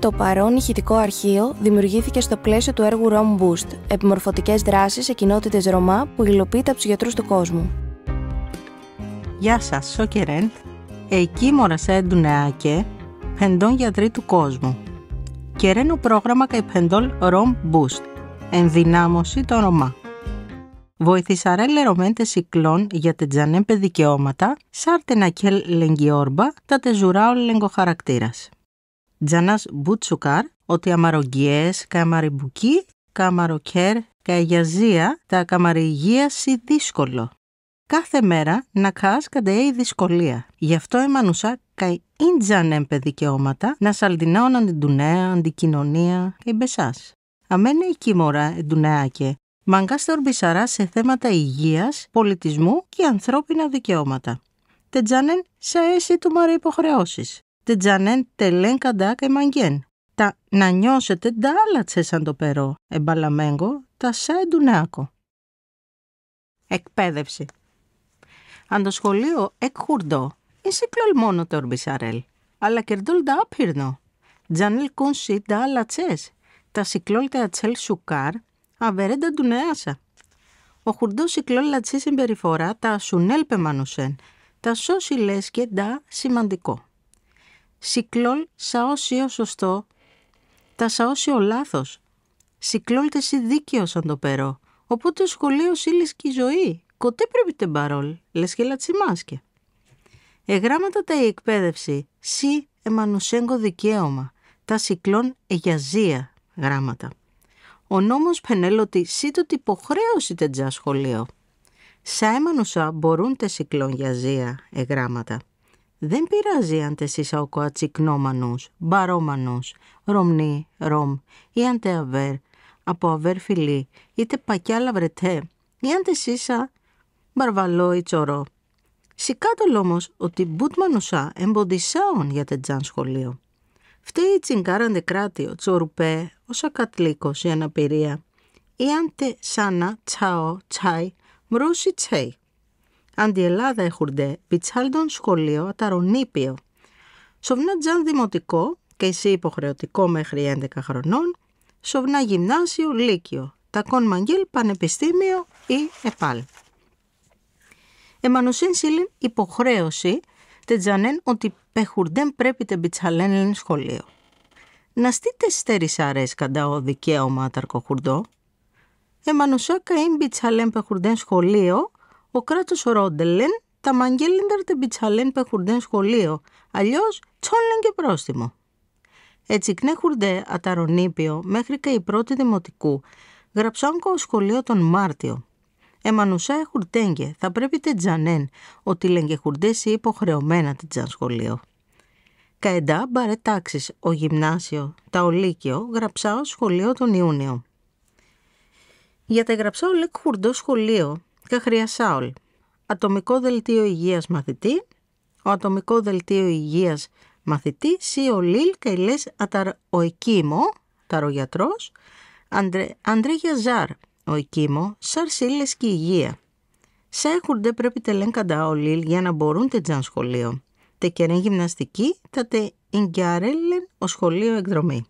Το παρόν ηχητικό αρχείο δημιουργήθηκε στο πλαίσιο του έργου Rom Boost, επιμορφωτικές δράσεις σε κοινότητες Ρωμά που υλοποιείται από τους γιατρούς του κόσμου. Γεια σας, Σοκερέντ. Εκεί μόρασε έντουνεάκε, πεντών γιατροί του κόσμου. Κεραίνω πρόγραμμα καϊπεντόλ Rom Boost, ενδυνάμωση των Ρωμά. Βοηθησαρέ λερωμέντε συκλών για τετζανέμπε δικαιώματα, σάρτε να κέλ λεγγιόρμπα, τα τεζουράω λεγγοχαρακτήρας. Τζανάς μπουτσουκάρ, ότι αμαρογγιές, καμαριμπουκί, καμαροκέρ, καγιαζία, τα καμαριγίαση δύσκολο. Κάθε μέρα να καάς καντεέ η δυσκολία. Γι' αυτό εμανουσά καί ίντζανέμπε δικαιώματα, να σαλτινάων αντιντουνέα, αντικοινωνία και μπεσάς. Αμένε η κίμορα εντουνεάκε. Μαγκάστε ορμπισαρά σε θέματα υγείας, πολιτισμού και ανθρώπινα δικαιώματα. Τετζάνεν σε αίση του μαρέ υποχρεώσεις. Τετζάνεν τελέν καντά και μαγγέν. Τα να νιώσετε τα άλλα τσέσαν το περό, εμπαλαμέγκο, τα σα εντουνεάκο. Εκπαίδευση. Αν το σχολείο εκχουρντό, είσαι κλολ μόνο το ορμπισαρέλ, αλλά κερδόλ τα άπειρνο. Τζανέλ κούνσι τα άλλα τσές, τα σικλόλ τα ατσέλ σουκάρ, αβερέντα του νεάσα. Ο χουρντός συκλόλ λατσί συμπεριφορά τα σουνέλπε μανουσέν, τα σώσι λες και τα σημαντικό. Συκλόλ σαώσιο σωστό, τα σαώσιο λάθος. Συκλόλ τεσί δίκαιο σαν το περό, οπότε το σχολείο σύλλης και η ζωή. Κοτέ πρέπει τε μπαρόλ, λες και λατσιμάσκε. Εγράμματα τα η εκπαίδευση, σι εμανουσέγκο δικαίωμα, τα συκλών εγιαζία γράμματα. Ο νόμος πενέλ ότι σύντοτε υποχρέωση τετζά σχολείο. Σα έμανουσα μπορούν τε συκλών γιαζία εγράμματα. Δεν πειράζει αν τε σίσα ο κοατσικνόμανους, μπαρόμανους, ρομνή, ρομ, ή αν τε αβέρ, από αβέρ φιλί, είτε πακιάλα βρετέ, ή αν τε σίσα μπαρβαλό ή τσορό. Σικάτολ όμως ότι μπουτμανουσά εμποδισάων για τετζάν σχολείο. Φταίει η τσιγκάραντε κράτιο, τσορουπέ, όσα κατλίκος η αναπηρία. Ή αν τε σάνα, τσάο, τσάι, μρούσι τσέι. Αντι Ελλάδα έχουρντε, πιτσάλντον σχολείο αταρονίπιο. Σοβνά τζαν δημοτικό και εσύ υποχρεωτικό μέχρι 11 χρονών, σοβνά γυμνάσιο, λύκειο, τακόν μαγγέλ πανεπιστήμιο ή επάλ. Εμανουσίν σύλλην υποχρέωση τετζανέν ότι πεχουρντέν πρέπει τε πιτσαλέν σχολείο. Να στείτε στερισάρες καντά ο δικαίωμα ταρκοχουρντό. Εμανουσά καΐν πιτσαλέν πεχουρντέν σχολείο, ο κράτος ρόντελεν τα μαγγέλιντερ τε πιτσαλέν πεχουρντέν σχολείο, αλλιώς τσόλεν και πρόστιμο. Έτσι κνέχουρντε αταρονίπιο μέχρι και η πρώτη δημοτικού, γραψάνκο σχολείο τον Μάρτιο. Εμανουσά εχουρτέγγε, θα πρέπει τετζανέν, ότι λέγγε χουρντές υποχρεωμένα τετζαν σχολείο. Καεντά μπαρέ τάξεις, ο γυμνάσιο, τα ολίκιο, γραψάω σχολείο τον Ιούνιο. Για τα γραψάω λεκ χουρντό σχολείο, καχρειασάολ. Ατομικό δελτίο υγείας μαθητή, ο ατομικό δελτίο υγείας μαθητή, σι ο λίλ και λες αταρ ο εκείμο, ταρογιατρός, Αντρέ Γιαζάρ, ο εκείμο, σαρ σύλλες και υγεία. Σα έχουρντε πρέπει τελέν καντά ο λίλ για να μπορούν τετζαν σχολείο. Τε κερέν γυμναστική, τα τε εγκιαρέλεν ο σχολείο εκδρομή.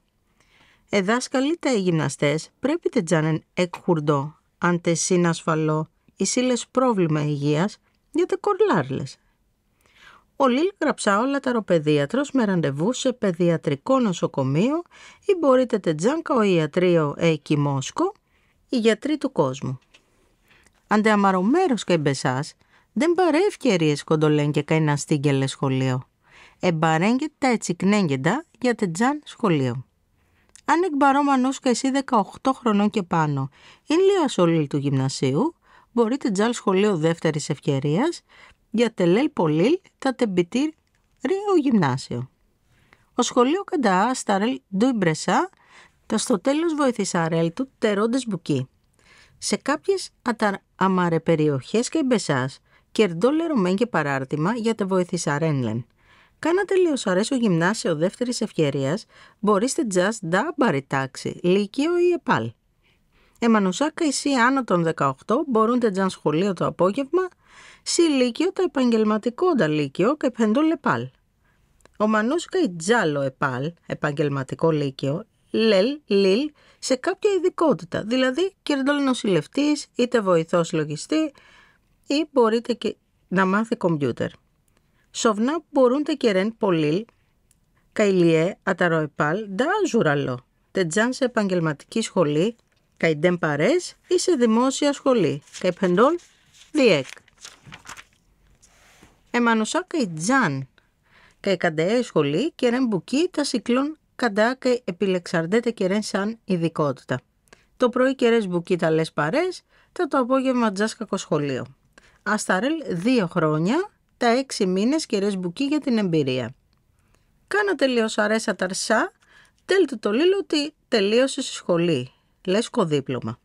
Εδάσκαλοι τα γυμναστές πρέπει τετζάνεν εκχουρντό, αν τε σύν ασφαλό, ή σύλλες πρόβλημα υγείας, για τε κορλάρλες. Ο λίλ γραψά όλα τα ροπεδίατρος με ραντεβού σε παιδιατρικό νοσοκομείο ή μπορείτε τετζάνκα ο ιατρείο εκκιμόσκο, οι γιατροί του κόσμου. Αντε αμαρομέρος και μπεσάς, δεν παρέ ευκαιρίες κοντολέν και καένα στίγγελε σχολείο. Εμπαρέγγε τα ετσικνέγγεντα για τετζάν σχολείο. Αν εκμπαρόμανος και εσύ 18 χρονών και πάνω, είναι λίας ο λίλ του γυμνασίου, μπορείτε τζάλ σχολείο δεύτερης ευκαιρίας, για τελέλ πολίλ τα τεμπιτήρ ρίο γυμνάσιο. Ο σχολείο καντά σταρέλ ντουιμπρεσά, τα στο τέλος βοηθησαρέλ του τερόντες μπουκί. Σε κάποιες αμαρε περιοχές και μπεσάς, κερδό λερωμέν και παράρτημα για τα βοηθησαρένλεν. Κάνα τελειωσαρές ο γυμνάσιο δεύτερης ευκαιρίας, μπορείστε τζας ντά μπαριτάξη, λύκειο ή επάλ. Εμανουσάκα εσύ άνω των 18 μπορούν τετζαν σχολείο το απόγευμα, σι λύκειο τα επαγγελματικό τα λύκειο και πεντό λεπάλ. Ο Μανούς καί τζάλο ΕΠΑΛ, επαγγελματικό λύκειο, λιλ, σε κάποια ειδικότητα, δηλαδή κερδολνοσηλευτής, είτε βοηθός λογιστή ή μπορείτε και να μάθει κομπιούτερ. Σοβνά μπορούν τε κερέν πολύλ, καηλιέ αταροεπάλ, ντα ζουραλό, τετζάν σε επαγγελματική σχολή, καϊντέμ παρές ή σε δημόσια σχολή, καϊπεντόλ διέκ. Εμανουσά καϊτζάν, καϊκαντεέ σχολή, κερέν μπουκί, τα συκλών καντά και επιλεξαρδέτε κερέν σαν ειδικότητα. Το πρωί κερές μπουκί τα λες παρές, το απόγευμα τζάσκακο σχολείο. Ασταρέλ 2 χρόνια, τα 6 μήνες κερές μπουκί για την εμπειρία. Κάνα τελείως αρέσα ταρσά, τέλτου το λίλο ότι τελείωσε στη σχολή, λέσκο δίπλωμα.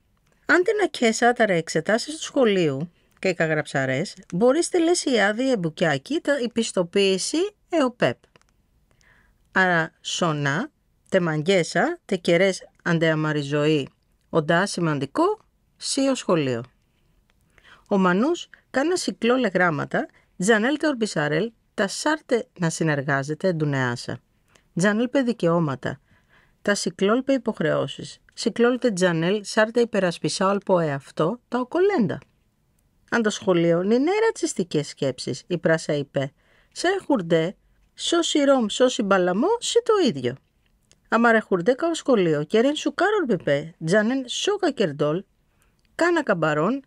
Αν την ακέσα τα εξετάσεις του σχολείου και οι καγραψαρές, μπορείς τελέσει η άδεια μπουκιάκι τα η πιστοποίηση ΕΟΠΕΠ. Άρα σονά, τε μαγκέσα, τε κερές αντεαμαριζωή, οντά σημαντικό, σίο σχολείο. Ο Μανούς κάνα συκλόλε γράμματα, τζανέλ τε ορμπισαρέλ, τα σάρτε να συνεργάζεται ντουνεάσα. Τζανέλ πε δικαιώματα, τα συκλόλ πε υποχρεώσεις. Συκλόλ τε τζανέλ, σάρτε υπερασπισάολ πο εαυτό, τα οκολέντα. Αν το σχολείο είναι ρατσιστικές σκέψεις, η πράσα είπε, σε χουρντέ, σώσι ρόμ, σώσι μπαλαμό, σι το ίδιο. Άμα ρε χουρντέ καο σχολείο, και ρεν σου κάρορ πιπέ, τζανέν σώκα κερδόλ, κάνα καμπαρόν,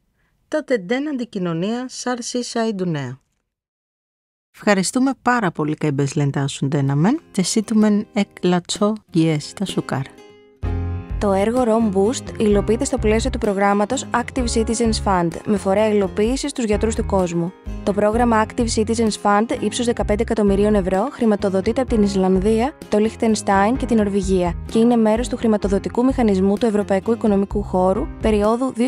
τα τεντέν αντικοινωνία σάρσι σαϊντουνέα. Ευχαριστούμε πάρα πολύ καίμπες λεντάσουν τέναμεν, και σύτουμεν εκ λατσό γιές τα σουκάρ. Το έργο ROM Boost υλοποιείται στο πλαίσιο του προγράμματος Active Citizens Fund με φορέα υλοποίηση στους γιατρούς του κόσμου. Το πρόγραμμα Active Citizens Fund ύψους 15 εκατομμυρίων ευρώ χρηματοδοτείται από την Ισλανδία, το Λιχτενστάιν και την Νορβηγία και είναι μέρος του χρηματοδοτικού μηχανισμού του Ευρωπαϊκού Οικονομικού Χώρου περίοδου 2014-2021,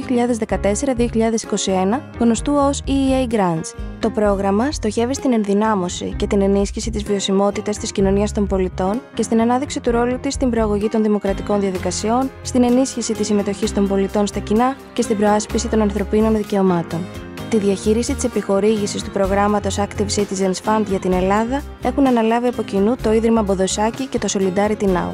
γνωστού ως EEA Grants. Το πρόγραμμα στοχεύει στην ενδυνάμωση και την ενίσχυση της βιωσιμότητας της κοινωνίας των πολιτών και στην ανάδειξη του ρόλου της στην προαγωγή των δημοκρατικών διαδικασιών, στην ενίσχυση της συμμετοχής των πολιτών στα κοινά και στην προάσπιση των ανθρωπίνων δικαιωμάτων. Τη διαχείριση της επιχορήγησης του προγράμματος Active Citizens Fund για την Ελλάδα έχουν αναλάβει από κοινού το Ίδρυμα Μποδοσάκη και το Solidarity Now.